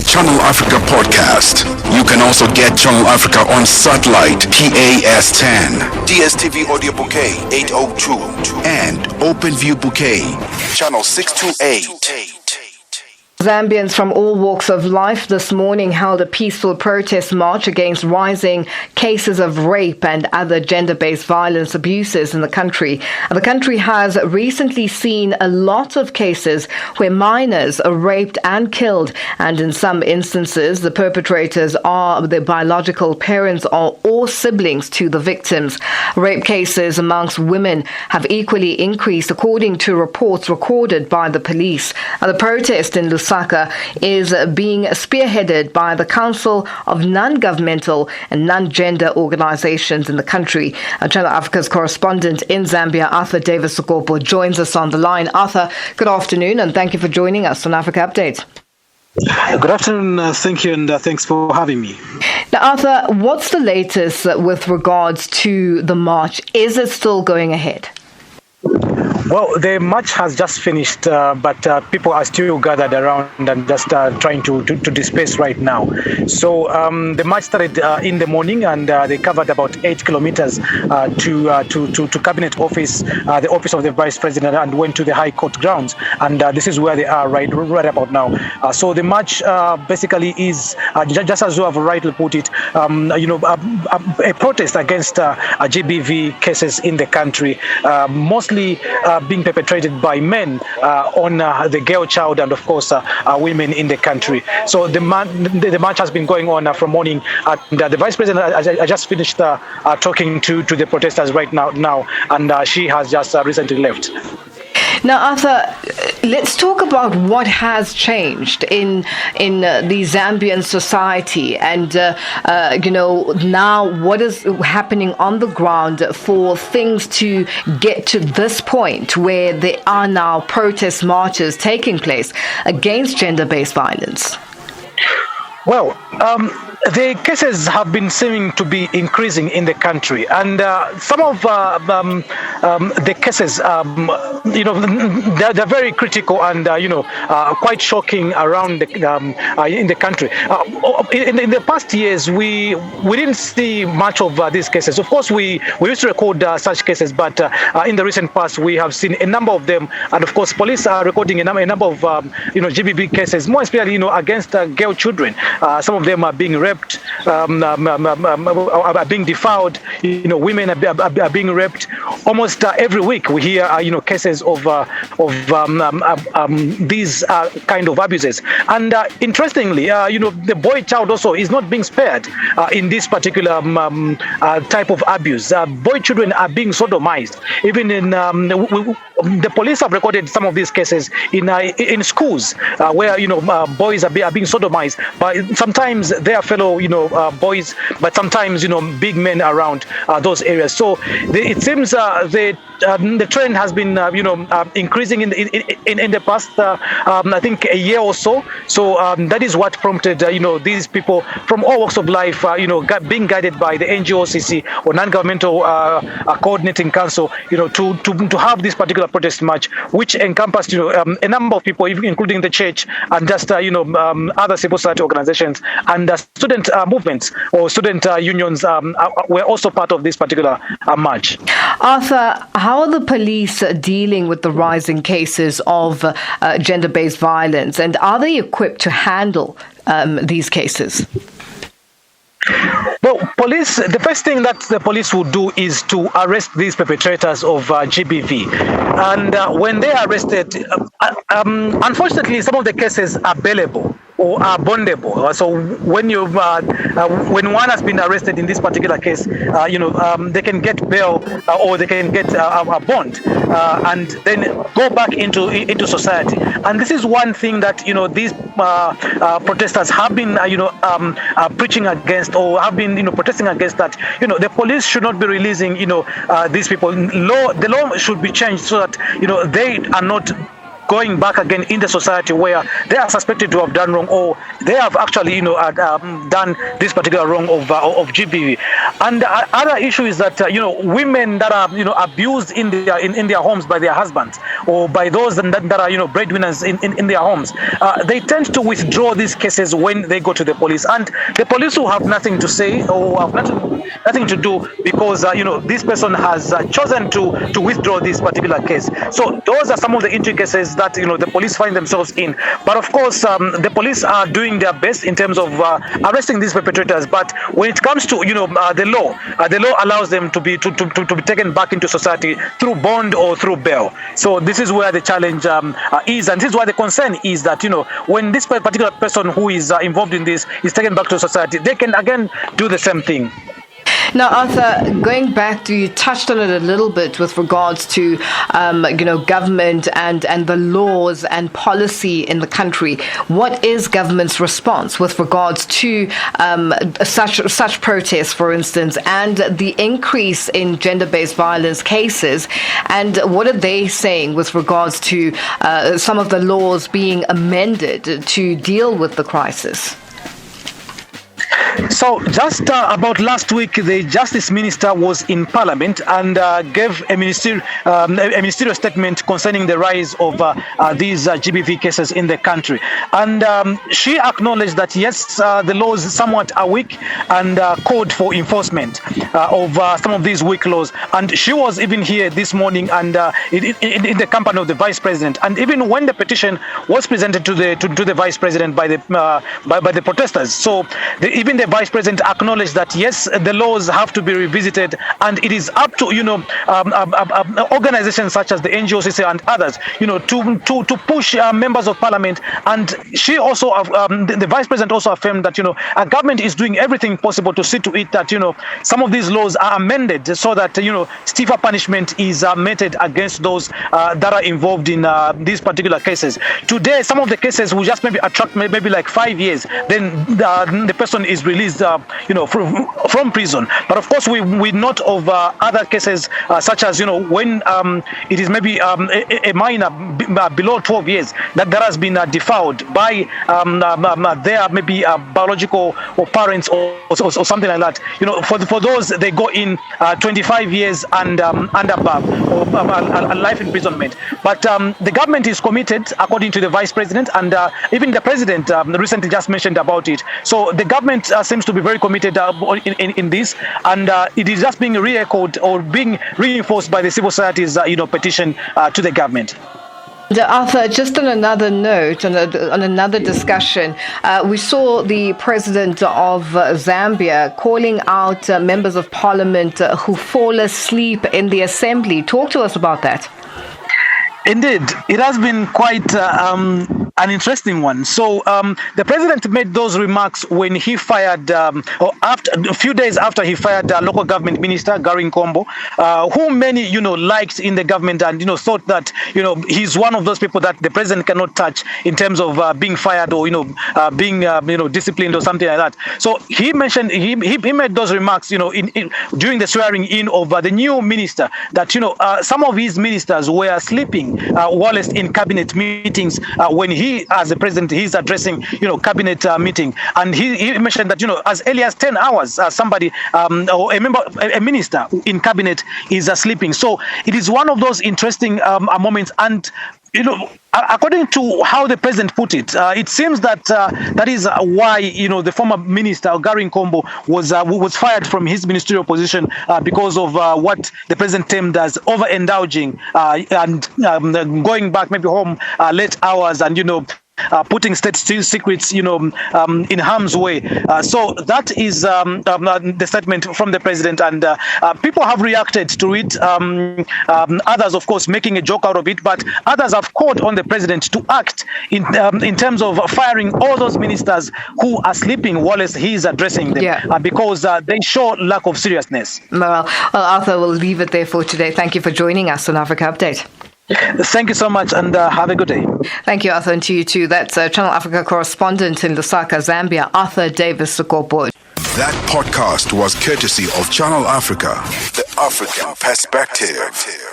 Channel Africa podcast. You can also get Channel Africa on satellite PAS10, DSTV audio bouquet 802, and OpenView bouquet channel 628. Zambians from all walks of life this morning held a peaceful protest march against rising cases of rape and other gender-based violence abuses in the country. The country has recently seen a lot of cases where minors are raped and killed, and in some instances, the perpetrators are their biological parents or siblings to the victims. Rape cases amongst women have equally increased, according to reports recorded by the police. The protest in Lusaka is being spearheaded by the Council of Non-Governmental and Non-Gender Organizations in the country. Channel Africa's correspondent in Zambia, Arthur Davis Sukopo, joins us on the line. Arthur, good afternoon, and thank you for joining us on Africa Update. Good afternoon, thank you, and thanks for having me. Now, Arthur, what's the latest with regards to the march? Is it still going ahead? Well, the march has just finished, but people are still gathered around and just trying to disperse right now. So the march started in the morning, and they covered about 8 kilometers to Cabinet Office, the office of the Vice President, and went to the High Court grounds. And this is where they are right about now. So the march basically is, just as you have rightly put it, a protest against GBV cases in the country, mostly being perpetrated by men on the girl child and, of course, women in the country. So the march has been going on from morning. And the Vice President I just finished talking to the protesters right now, and she has just recently left. Now, Arthur, let's talk about what has changed in the Zambian society, and now what is happening on the ground for things to get to this point where there are now protest marches taking place against gender-based violence. Well, the cases have been seeming to be increasing in the country, and some of the cases, they're very critical and quite shocking around in the country. In the past years, we didn't see much of these cases. Of course, we used to record such cases, but in the recent past, we have seen a number of them, and of course, police are recording a number of GBV cases, more especially against girl children. Some of them are being raped, are being defiled. Women are being raped. Almost every week we hear cases of these kind of abuses. And interestingly, the boy child also is not being spared in this particular type of abuse. Boy children are being sodomized. Even in the police have recorded some of these cases in schools where boys are being sodomized by sometimes their fellow boys, but sometimes big men around those areas. So it seems the trend has been increasing in the past I think a year or so. So that is what prompted these people from all walks of life being guided by the NGOCC or non-governmental coordinating council to have this particular protest march, which encompassed a number of people, including the church and just other civil society organizations, and student movements or student unions were also part of this particular march. Arthur, how are the police dealing with the rising cases of gender-based violence, and are they equipped to handle these cases? Well, the first thing that the police will do is to arrest these perpetrators of GBV. And when they are arrested, unfortunately, some of the cases are bailable or are bondable. So when one has been arrested in this particular case, they can get bail or they can get a bond and then go back into society. And this is one thing that these protesters have been preaching against, or have been protesting against, that the police should not be releasing these people. The law should be changed so that they are not going back again in the society where they are suspected to have done wrong, or they have actually, done this particular wrong of GBV. And other issue is that women that are abused in their homes by their husbands, or by those that are breadwinners in their homes, they tend to withdraw these cases when they go to the police, and the police will have nothing to say or have nothing to do, because this person has chosen to withdraw this particular case. So those are some of the intricacies that the police find themselves in. But of course, the police are doing their best in terms of arresting these perpetrators. But when it comes to the law allows them to be taken back into society through bond or through bail. So this is where the challenge is, and this is why the concern is that when this particular person who is involved in this is taken back to society, they can again do the same thing. Now, Arthur, going back to, you touched on it a little bit with regards to, government and the laws and policy in the country. What is government's response with regards to such protests, for instance, and the increase in gender-based violence cases? And what are they saying with regards to some of the laws being amended to deal with the crisis? So just about last week, the Justice Minister was in Parliament and gave a ministerial statement concerning the rise of these GBV cases in the country. And she acknowledged that, yes, the laws somewhat are weak and called for enforcement of some of these weak laws. And she was even here this morning and in the company of the Vice President. And even when the petition was presented to the Vice President by the protesters, so even the Vice President acknowledged that, yes, the laws have to be revisited, and it is up to organizations such as the NGOCC and others to push members of Parliament. And she also the Vice President also affirmed that a government is doing everything possible to see to it that some of these laws are amended so that stiffer punishment is meted against those that are involved in these particular cases. Today, some of the cases will just maybe attract maybe like 5 years, then the person is released from prison. But of course, we note of other cases such as when it is maybe a minor below 12 years that has been defiled by their maybe biological or parents or something like that. For those, they go in 25 years and above, or a life imprisonment. But the government is committed, according to the Vice President, and even the President recently just mentioned about it. So the government seems to be very committed in this, and it is just being re-echoed or being reinforced by the civil society's petition to the government. Arthur, just on another note, on another discussion, we saw the president of Zambia calling out members of parliament who fall asleep in the assembly. Talk to us about that. Indeed, it has been quite an interesting one. So the president made those remarks when he fired, or after a few days after he fired local government minister Gary Nkombo, who many liked in the government, and thought that he's one of those people that the president cannot touch in terms of being fired or being disciplined or something like that. So he mentioned he made those remarks during the swearing in of the new minister, that some of his ministers were sleeping whilst in cabinet meetings when he, as the president, he's addressing cabinet meeting, and he mentioned that as early as 10 hours somebody or a minister in cabinet is sleeping. So it is one of those interesting moments, and according to how the president put it, it seems that that is why the former minister Gary Nkombo was fired from his ministerial position because of what the president termed as overindulging and going back maybe home late hours and putting state secrets, in harm's way. So that is the statement from the president, and people have reacted to it. Others, of course, making a joke out of it, but others have called on the president to act in terms of firing all those ministers who are sleeping whilst he is addressing them, because they show lack of seriousness. Well, Arthur, we'll leave it there for today. Thank you for joining us on Africa Update. Thank you so much, and have a good day. Thank you, Arthur, and to you too. That's Channel Africa correspondent in Lusaka, Zambia, Arthur Davis Sukopo. That podcast was courtesy of Channel Africa, the African perspective.